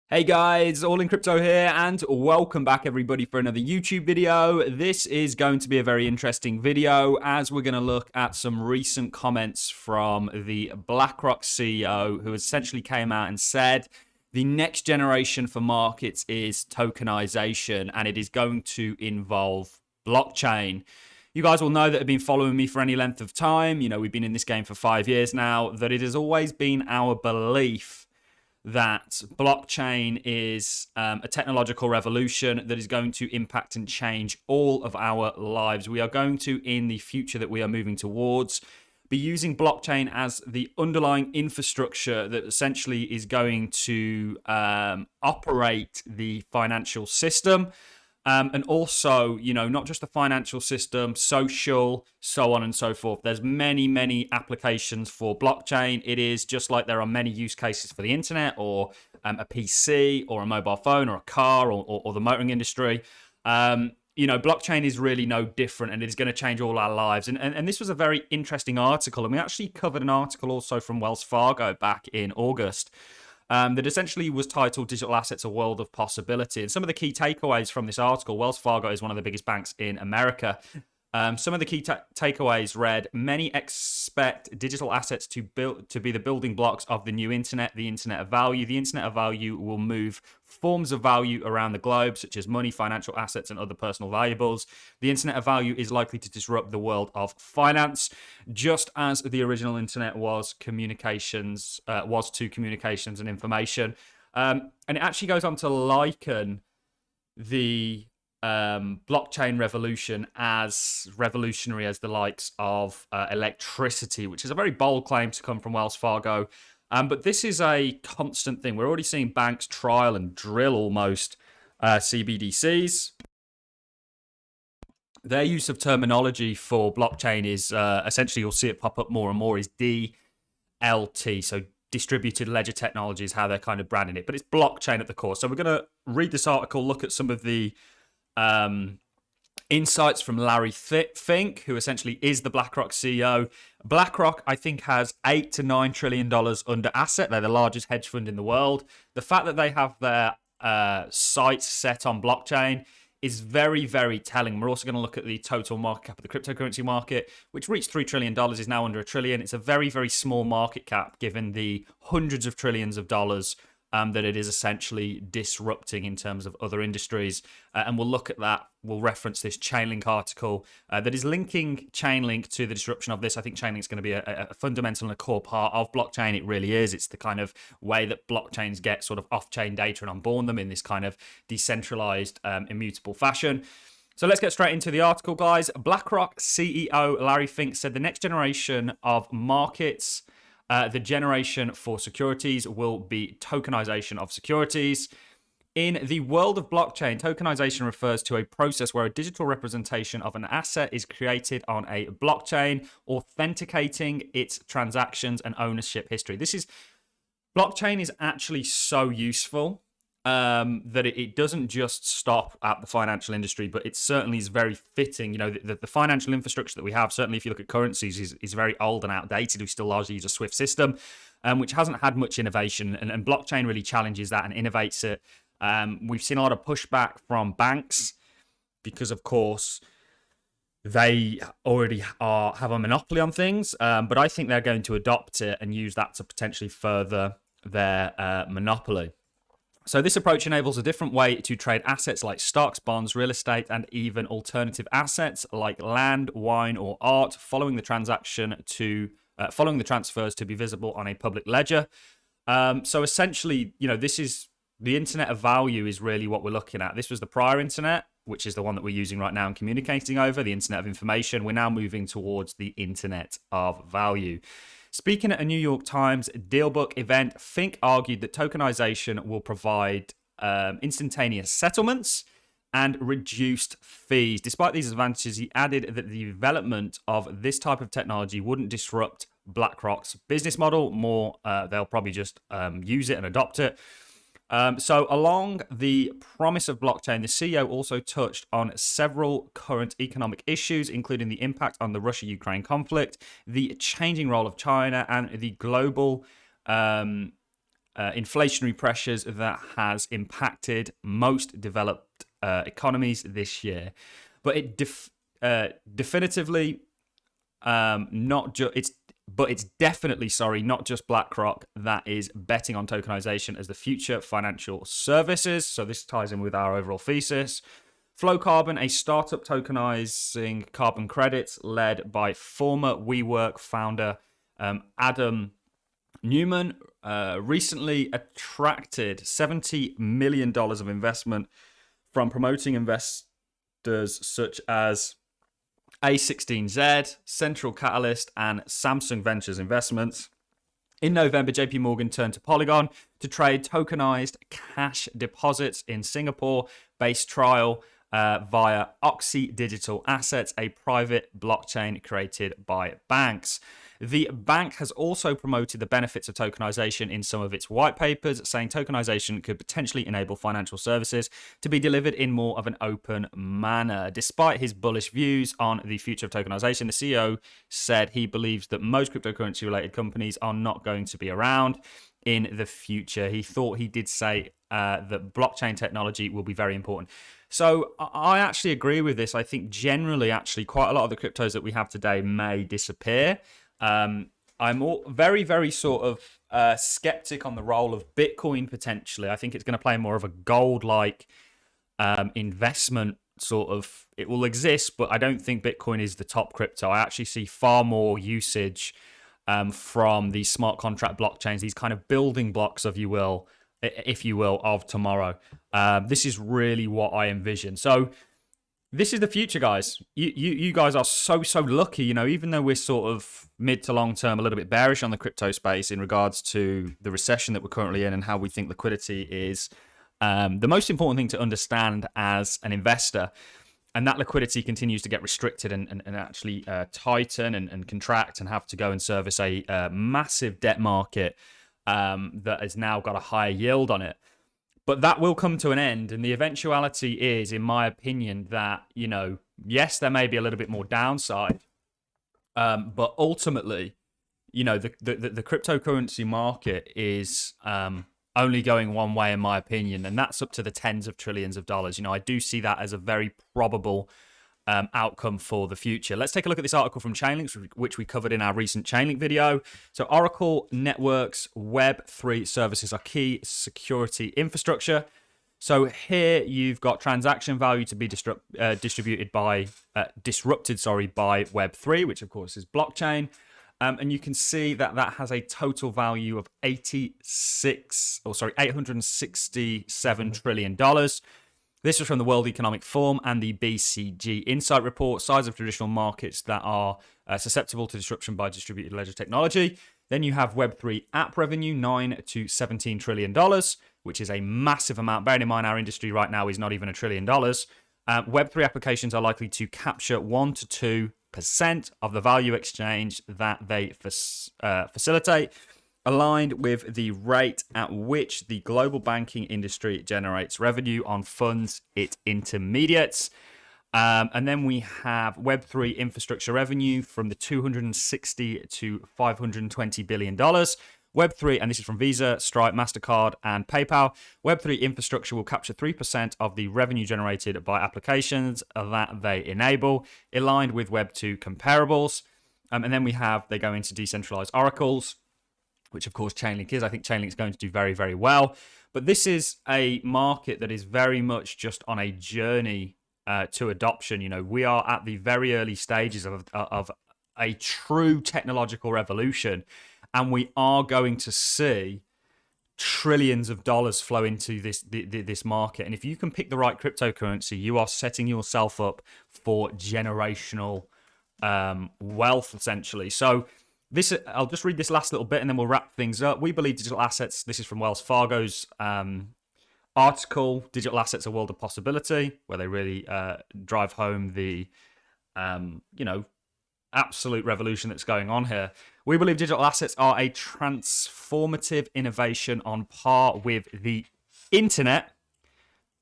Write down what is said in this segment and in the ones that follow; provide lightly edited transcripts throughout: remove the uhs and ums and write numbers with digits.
Hey guys, All in Crypto here, and welcome back everybody for another YouTube video. This is going to be a very interesting video as we're going to look at some recent comments from the Blackrock CEO, who essentially came out and said the next generation for markets is tokenization, and it is going to involve blockchain. You guys will know that have been following me for any length of time. You know, we've been in this game for 5 years now, that it has always been our belief that blockchain is a technological revolution that is going to impact and change all of our lives. We are going to, in the future that we are moving towards, be using blockchain as the underlying infrastructure that essentially is going to operate the financial system. And also, you know, not just the financial system, social, so on and so forth. There's many, many applications for blockchain. It is just like there are many use cases for the internet or a PC or a mobile phone or a car or the motoring industry. You know, blockchain is really no different, and it is going to change all our lives. And this was a very interesting article, and we actually covered an article also from Wells Fargo back in August. That essentially was titled Digital Assets, A World of Possibility. And some of the key takeaways from this article, Wells Fargo is one of the biggest banks in America. Some of the key takeaways read, many expect digital assets to be the building blocks of the new internet, the internet of value. The internet of value will move forms of value around the globe, such as money, financial assets, and other personal valuables. The internet of value is likely to disrupt the world of finance, just as the original internet was to communications and information. And it actually goes on to liken the blockchain revolution as revolutionary as the likes of electricity, which is a very bold claim to come from Wells Fargo. But this is a constant thing. We're already seeing banks trial and drill almost CBDCs. Their use of terminology for blockchain is essentially, you'll see it pop up more and more, is DLT. So distributed ledger technology is how they're kind of branding it, but it's blockchain at the core. So we're going to read this article, look at some of the insights from Larry Fink, who essentially is the BlackRock CEO. BlackRock, I think, has $8 to $9 trillion under asset. They're the largest hedge fund in the world. The fact that they have their sights set on blockchain is very, very telling. We're also going to look at the total market cap of the cryptocurrency market, which reached $3 trillion, is now under $1 trillion. It's a very, very small market cap given the hundreds of trillions of dollars that it is essentially disrupting in terms of other industries. And we'll look at that. We'll reference this Chainlink article that is linking Chainlink to the disruption of this. I think Chainlink is going to be a fundamental and a core part of blockchain. It really is. It's the kind of way that blockchains get sort of off-chain data and onboard them in this kind of decentralized, immutable fashion. So let's get straight into the article, guys. BlackRock CEO Larry Fink said the next generation of markets, the generation for securities, will be tokenization of securities. In the world of blockchain, tokenization refers to a process where a digital representation of an asset is created on a blockchain, authenticating its transactions and ownership history. Blockchain is actually so useful that it doesn't just stop at the financial industry, but it certainly is very fitting. You know, the financial infrastructure that we have, certainly if you look at currencies, is very old and outdated. We still largely use a SWIFT system, which hasn't had much innovation, and blockchain really challenges that and innovates it. We've seen a lot of pushback from banks because, of course, they already have a monopoly on things, but I think they're going to adopt it and use that to potentially further their monopoly. So this approach enables a different way to trade assets like stocks, bonds, real estate, and even alternative assets like land, wine, or art, following the transfers to be visible on a public ledger. So essentially, you know, this is the internet of value is really what we're looking at. This was the prior internet, which is the one that we're using right now and communicating over, the internet of information. We're now moving towards the internet of value. Speaking at a New York Times Dealbook event, Fink argued that tokenization will provide instantaneous settlements and reduced fees. Despite these advantages, he added that the development of this type of technology wouldn't disrupt BlackRock's business model. They'll probably just use it and adopt it. So along the promise of blockchain, the CEO also touched on several current economic issues, including the impact on the Russia-Ukraine conflict, the changing role of China, and the global inflationary pressures that has impacted most developed economies this year. But it definitively it's definitely, not just BlackRock that is betting on tokenization as the future financial services. So this ties in with our overall thesis. Flow Carbon, a startup tokenizing carbon credits led by former WeWork founder Adam Newman, recently attracted $70 million of investment from promoting investors such as A16Z, Central Catalyst, and Samsung Ventures Investments. In November, JP Morgan turned to Polygon to trade tokenized cash deposits in Singapore-based trial via Oxy Digital Assets, a private blockchain created by banks. The bank has also promoted the benefits of tokenization in some of its white papers, saying tokenization could potentially enable financial services to be delivered in more of an open manner. Despite his bullish views on the future of tokenization, the CEO said he believes that most cryptocurrency-related companies are not going to be around in the future. He did say that blockchain technology will be very important. So I actually agree with this. I think generally, actually, quite a lot of the cryptos that we have today may disappear. I'm very, very sort of skeptic on the role of Bitcoin potentially. I think it's going to play more of a gold-like investment sort of. It will exist, but I don't think Bitcoin is the top crypto. I actually see far more usage from these smart contract blockchains, these kind of building blocks, if you will, of tomorrow. This is really what I envision. So this is the future, guys. You guys are so lucky, even though we're sort of mid to long term a little bit bearish on the crypto space in regards to the recession that we're currently in and how we think liquidity is the most important thing to understand as an investor. And that liquidity continues to get restricted and actually tighten and contract and have to go and service a massive debt market that has now got a higher yield on it. But that will come to an end. And the eventuality is, in my opinion, that, yes, there may be a little bit more downside. But ultimately, the cryptocurrency market is only going one way, in my opinion. And that's up to the tens of trillions of dollars. I do see that as a very probable outcome for the future. Let's take a look at this article from Chainlinks, which we covered in our recent Chainlink video. So Oracle Networks Web3 services are key security infrastructure. So here you've got transaction value to be disrupted by Web3, which of course is blockchain. And you can see that has a total value of $867 trillion. This is from the World Economic Forum and the BCG Insight Report, size of traditional markets that are susceptible to disruption by distributed ledger technology. Then you have Web3 app revenue, $9 to $17 trillion, which is a massive amount. Bearing in mind our industry right now is not even $1 trillion. Web3 applications are likely to capture 1 to 2% of the value exchange that they facilitate, aligned with the rate at which the global banking industry generates revenue on funds it intermediates. And then we have Web3 infrastructure revenue from the $260 to $520 billion. Web3, and this is from Visa, Stripe, MasterCard, and PayPal. Web3 infrastructure will capture 3% of the revenue generated by applications that they enable, aligned with Web2 comparables. And then they go into decentralized oracles, which of course Chainlink is. I think Chainlink is going to do very, very well. But this is a market that is very much just on a journey to adoption. We are at the very early stages of a true technological revolution, and we are going to see trillions of dollars flow into this market. And if you can pick the right cryptocurrency, you are setting yourself up for generational wealth, essentially. So I'll just read this last little bit and then we'll wrap things up. We believe digital assets, this is from Wells Fargo's article, Digital Assets, A World of Possibility, where they really drive home the, absolute revolution that's going on here. We believe digital assets are a transformative innovation on par with the internet,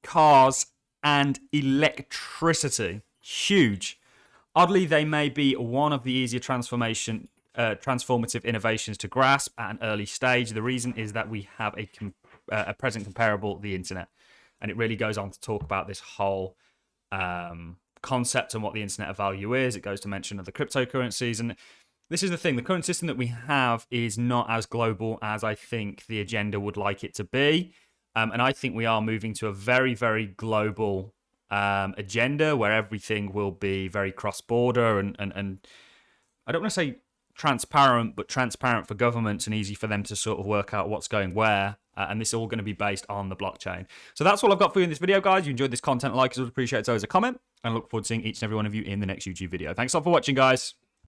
cars, and electricity. Huge. Oddly, they may be one of the easier transformation transformative innovations to grasp at an early stage. The reason is that we have a present comparable, the internet. And it really goes on to talk about this whole concept and what the internet of value is. It goes to mention other cryptocurrencies. And this is the thing. The current system that we have is not as global as I think the agenda would like it to be. And I think we are moving to a very, very global agenda where everything will be very cross-border and I don't want to say transparent, but transparent for governments and easy for them to sort of work out what's going where. And this is all going to be based on the blockchain. So that's all I've got for you in this video, guys. You enjoyed this content, like us, would appreciate it as a comment. And I look forward to seeing each and every one of you in the next YouTube video. Thanks a lot for watching, guys.